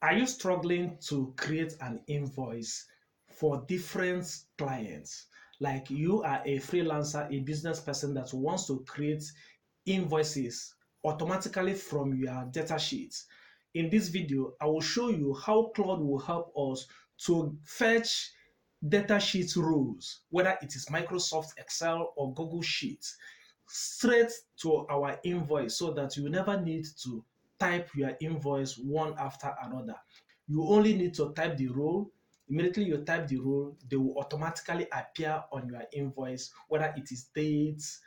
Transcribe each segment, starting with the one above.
Are you struggling to create an invoice for different clients? Like you are a freelancer, a business person that wants to create invoices automatically from your data sheets. In this video, I will show you how Claude will help us to fetch data sheet rows, whether it is Microsoft Excel or Google Sheets, straight to our invoice so that you never need to type your invoice one after another. You only need to type the row. Immediately you type the row, they will automatically appear on your invoice, whether it is dates,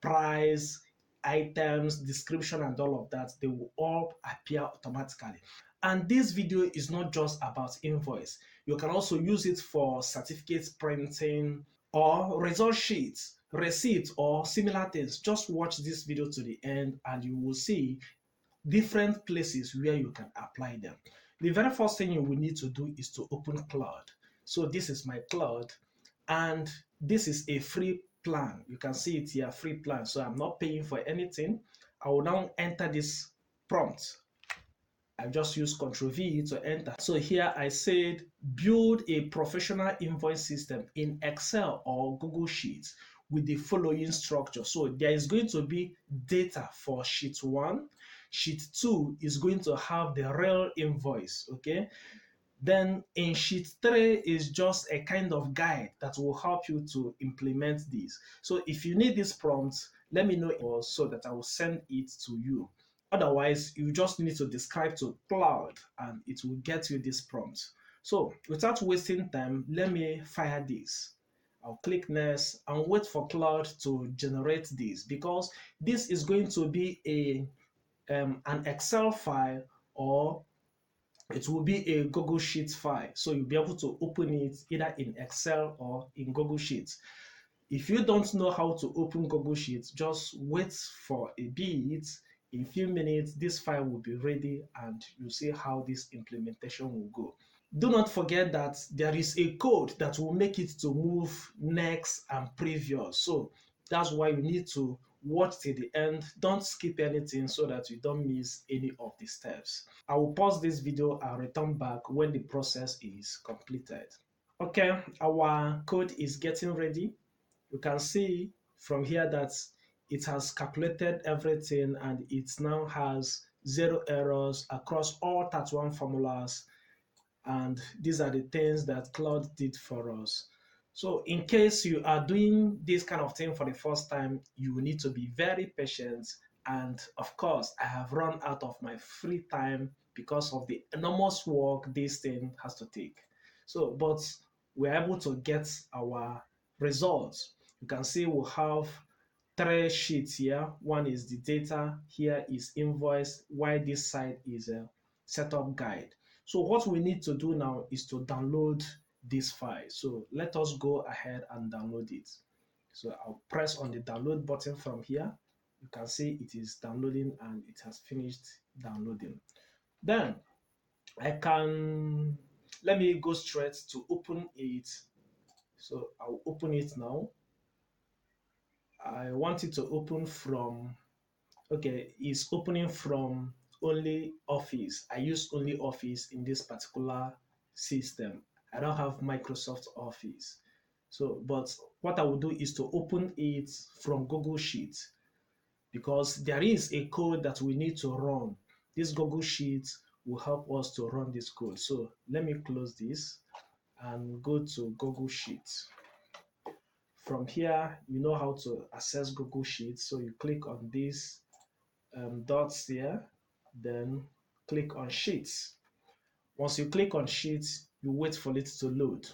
price, items, description, and all of that. They will all appear automatically. And this video is not just about invoice. You can also use it for certificates printing or result sheets, receipts, or similar things. Just watch this video to the end and you will see different places where you can apply them. The very first thing you will need to do is to open Claude. So this is my Claude, and this is a free plan. You can see it here, free plan. So I'm not paying for anything. I will now enter this prompt. I just use Ctrl V to enter. So here I said, build a professional invoice system in Excel or Google Sheets with the following structure. So there is going to be data for sheet 1. Sheet 2 is going to have the real invoice, okay? Then in sheet 3 is just a kind of guide that will help you to implement this. So if you need this prompt, let me know so that I will send it to you. Otherwise, you just need to describe to Claude and it will get you this prompt. So without wasting time, let me fire this. I'll click next and wait for Claude to generate this, because this is going to be an Excel file, or it will be a Google Sheets file. So you'll be able to open it either in Excel or in Google Sheets. If you don't know how to open Google Sheets, just wait for a bit. In a few minutes, this file will be ready and you'll see how this implementation will go. Do not forget that there is a code that will make it to move next and previous. So that's why you need to watch till the end. Don't skip anything so that you don't miss any of the steps. I will pause this video and return back when the process is completed. Okay, our code is getting ready. You can see from here that it has calculated everything and it now has 0 errors across all 31 formulas. And these are the things that Claude did for us. So in case you are doing this kind of thing for the first time, you will need to be very patient. And of course, I have run out of my free time because of the enormous work this thing has to take. So, but we're able to get our results. You can see we have 3 sheets here. One is the data, here is invoice, while this side is a setup guide. So what we need to do now is to download this file. So let us go ahead and download it. So I'll press on the download button from here. You can see it is downloading and it has finished downloading. Then let me go straight to open it. So I'll open it now. I want it to open from, okay, it's opening from only Office. I use only Office in this particular system. I don't have Microsoft Office. So, but what I will do is to open it from Google Sheets, because there is a code that we need to run. This Google Sheets will help us to run this code. So let me close this and go to Google Sheets. From here, you know how to access Google Sheets. So you click on these dots here, then click on Sheets. Once you click on Sheets, you wait for it to load.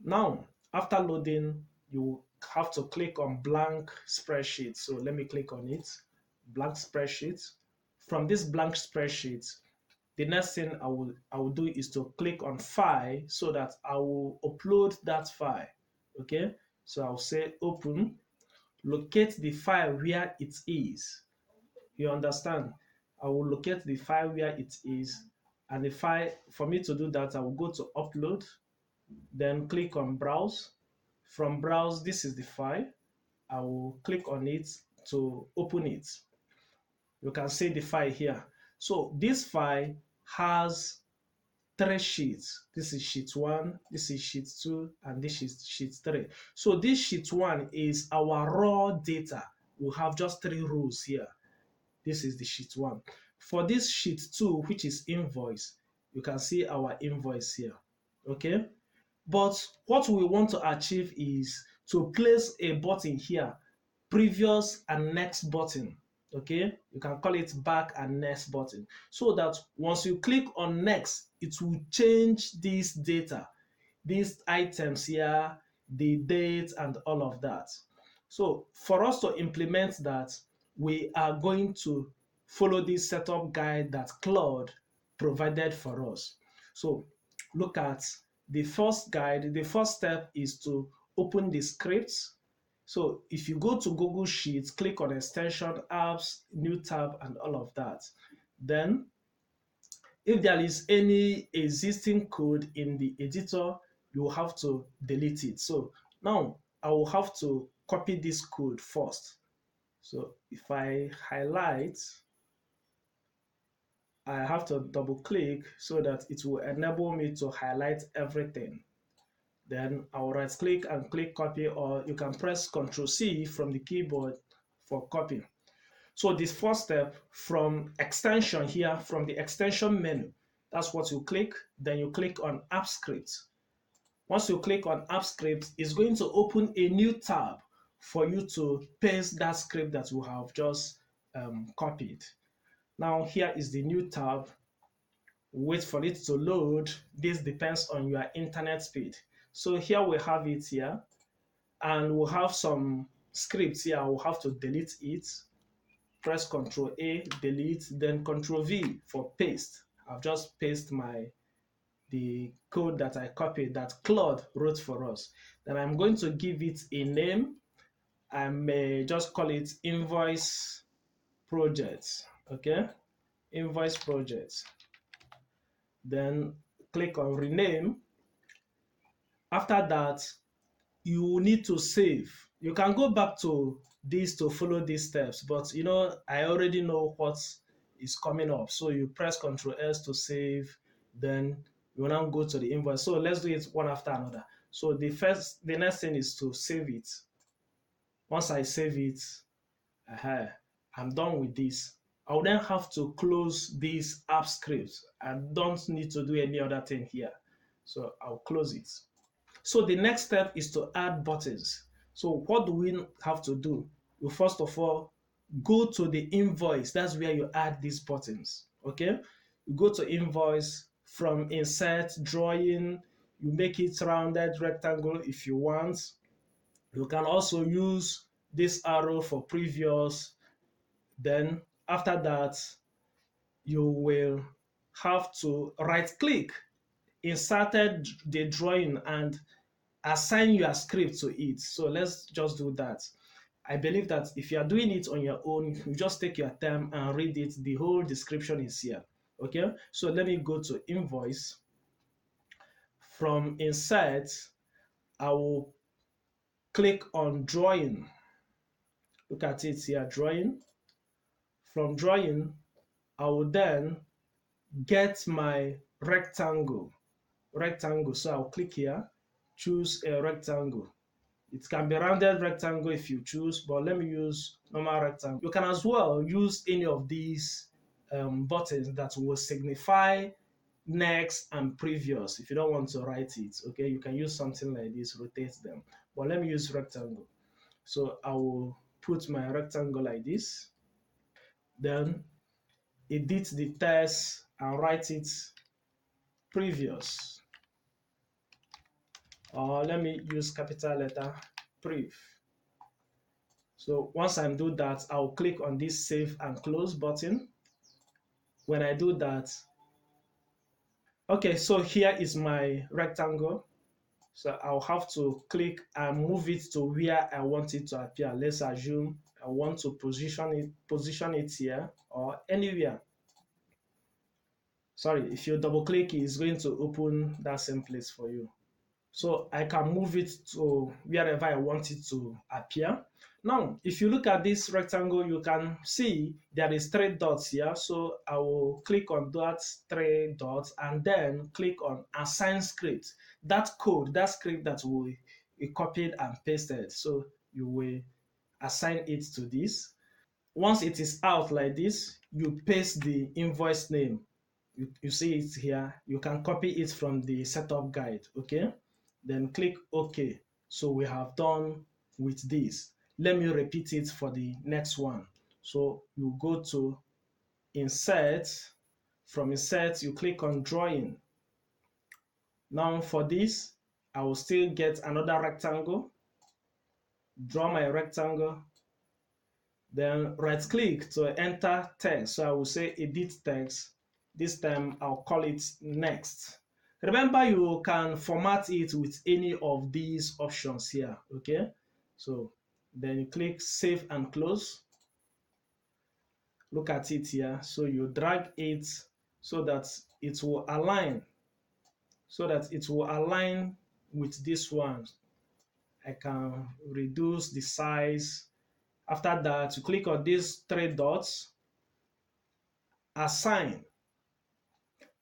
Now, after loading, you have to click on blank spreadsheet. So let me click on it, blank spreadsheet. From this blank spreadsheet, the next thing I will do is to click on File so that I will upload that file. Okay, so I'll say open, locate the file where it is. You understand? I will locate the file where it is, and the file, for me to do that, I will go to upload, then click on browse. From browse, this is the file. I will click on it to open it. You can see the file here. So this file has three sheets. This is sheet 1, this is sheet 2, and this is sheet 3. So this sheet 1 is our raw data. We have just 3 rows here. This is the sheet 1. For this sheet 2, which is invoice, you can see our invoice here. Okay? But what we want to achieve is to place a button here, previous and next button. Okay, you can call it back and next button, so that once you click on next, it will change this data, these items here, the date, and all of that. So for us to implement that, we are going to follow this setup guide that Claude provided for us. So look at the first guide. The first step is to open the scripts. So if you go to Google Sheets, click on extension, apps, new tab, and all of that. Then if there is any existing code in the editor, you will have to delete it. So now I will have to copy this code first. So if I highlight, I have to double click so that it will enable me to highlight everything. Then I'll right click and click copy, or you can press Ctrl C from the keyboard for copying. So this first step, from extension here, from the extension menu, that's what you click. Then you click on App Script. Once you click on App Script, it's going to open a new tab for you to paste that script that you have just copied. Now here is the new tab. Wait for it to load. This depends on your internet speed. So here we have it here, and we'll have some scripts here. We'll have to delete it. Press Ctrl A, delete, then Ctrl V for paste. I've just pasted the code that I copied that Claude wrote for us. Then I'm going to give it a name. I may just call it invoice project. Okay, invoice project. Then click on rename. After that, you need to save. You can go back to this to follow these steps, but I already know what is coming up. So you press Ctrl S to save, then you now go to the invoice. So let's do it one after another. So the next thing is to save it. Once I save it, I'm done with this. I'll then have to close this app script. I don't need to do any other thing here. So I'll close it. So the next step is to add buttons. So what do we have to do? You first of all go to the invoice. That's where you add these buttons. Okay? You go to invoice, from insert, drawing, you make it rounded rectangle if you want. You can also use this arrow for previous. Then after that, you will have to right click, inserted the drawing, and assign your script to it. So let's just do that. I believe that if you are doing it on your own, you just take your time and read it. The whole description is here. Okay, so let me go to invoice. From insert, I will click on drawing. Look at it here, drawing. From drawing, I will then get my rectangle. So I'll click here, choose a rectangle. It can be rounded rectangle if you choose, but let me use normal rectangle. You can as well use any of these buttons that will signify next and previous. If you don't want to write it, okay, you can use something like this, rotate them. But let me use rectangle. So I will put my rectangle like this. Then edit the text and write it previous. Or let me use capital letter prev. So once I'm doing that, I'll click on this save and close button. When I do that, okay, so here is my rectangle. So I'll have to click and move it to where I want it to appear. Let's assume I want to position it here or anywhere. Sorry, if you double click, it's going to open that same place for you. So I can move it to wherever I want it to appear. Now, if you look at this rectangle, you can see there is three dots here. So I will click on that three dots and then click on assign script. That code, that script that we copied and pasted. So you will assign it to this. Once it is out like this, you paste the invoice name. You see it here. You can copy it from the setup guide, okay? Then click OK. So we have done with this. Let me repeat it for the next one. So you go to Insert. From Insert, you click on Drawing. Now for this, I will still get another rectangle. Draw my rectangle. Then right click to enter text. So I will say edit text. This time I'll call it next. Remember, you can format it with any of these options here, okay? So then you click save and close. Look at it here. So you drag it so that it will align, with this one. I can reduce the size. After that, you click on these three dots, assign.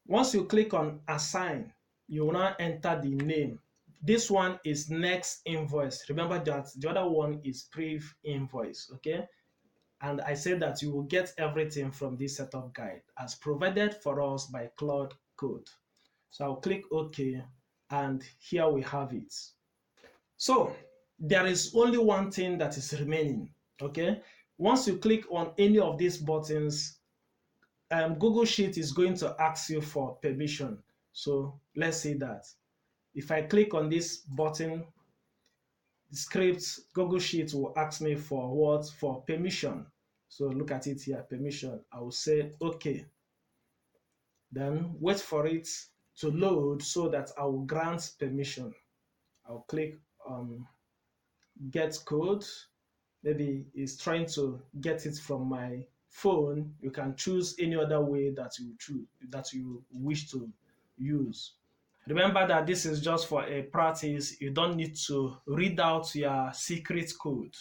Once you click on assign, you will now enter the name. This one is next invoice. Remember that the other one is pre-invoice, okay? And I said that you will get everything from this setup guide as provided for us by Claude Code. So I'll click OK, and here we have it. So there is only one thing that is remaining, okay? Once you click on any of these buttons, Google Sheet is going to ask you for permission. So let's say that if I click on this button, the script, Google Sheet will ask me for what? For permission. So look at it here, permission. I will say okay. Then wait for it to load so that I will grant permission. I'll click on get code. Maybe it's trying to get it from my phone. You can choose any other way that you wish to use. Remember that this is just for a practice. You don't need to read out your secret code,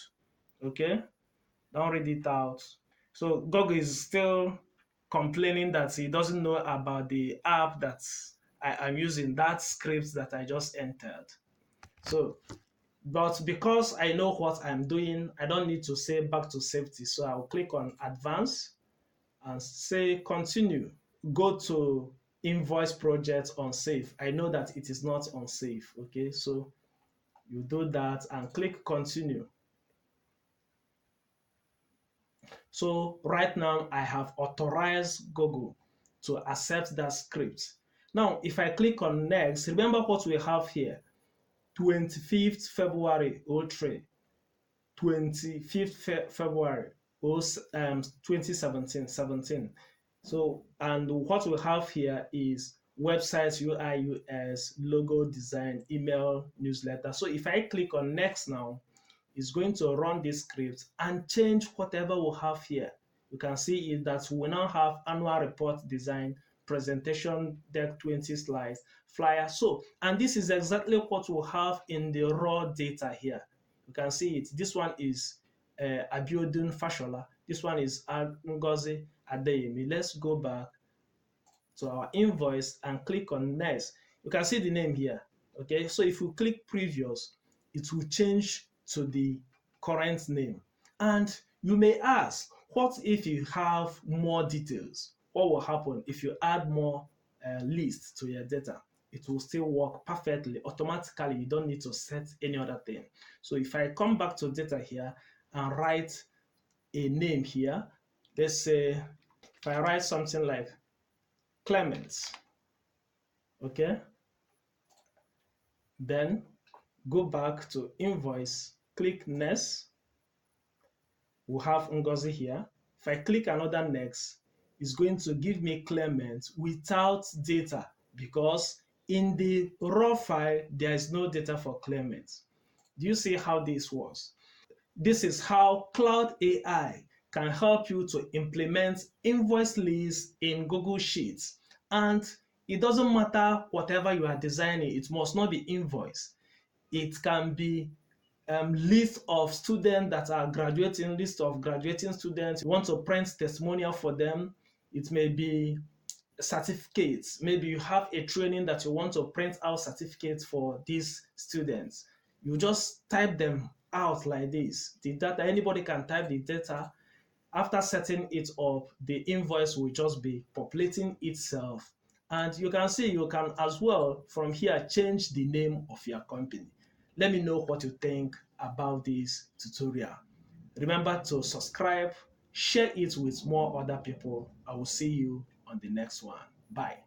okay? Don't read it out. So Google is still complaining that he doesn't know about the app that I'm using, that script that I just entered. So but because I know what I'm doing, I don't need to say back to safety. So I'll click on advance and say continue. Go to invoice project unsafe. I know that it is not unsafe, okay? So you do that and click continue. So right now I have authorized Google to accept that script. Now, if I click on next, remember what we have here, 25th February 03. 25th February 2017. So, and what we have here is website, UI, UX, logo design, email, newsletter. So if I click on next now, it's going to run this script and change whatever we have here. You can see it that we now have annual report design, presentation deck 20 slides, flyer. So, and this is exactly what we have in the raw data here. You can see it. This one is Abiodun Fashola. This one is Ngozi Adeyemi. Let's go back to our invoice and click on next. You can see the name here. Okay, so if you click previous, it will change to the current name. And you may ask, what if you have more details? What will happen if you add more lists to your data? It will still work perfectly automatically. You don't need to set any other thing. So if I come back to data here and write a name here, let's say if I write something like Clement, okay, then go back to invoice, click next. We'll have Ngozi here. If I click another next, it's going to give me Clement without data because in the raw file, there is no data for Clement. Do you see how this works? This is how Cloud AI can help you to implement invoice lists in Google Sheets. And It doesn't matter whatever you are designing, it must not be invoice. It can be list of students that are graduating, list of graduating students. You want to print testimonial for them. It may be certificates. Maybe you have a training that you want to print out certificates for these students. You just type them out like this. The data, anybody can type the data. After setting it up, the invoice will just be populating itself. And you can see you can as well from here change the name of your company. Let me know what you think about this tutorial. Remember to subscribe, share it with more other people. I will see you on the next one. Bye.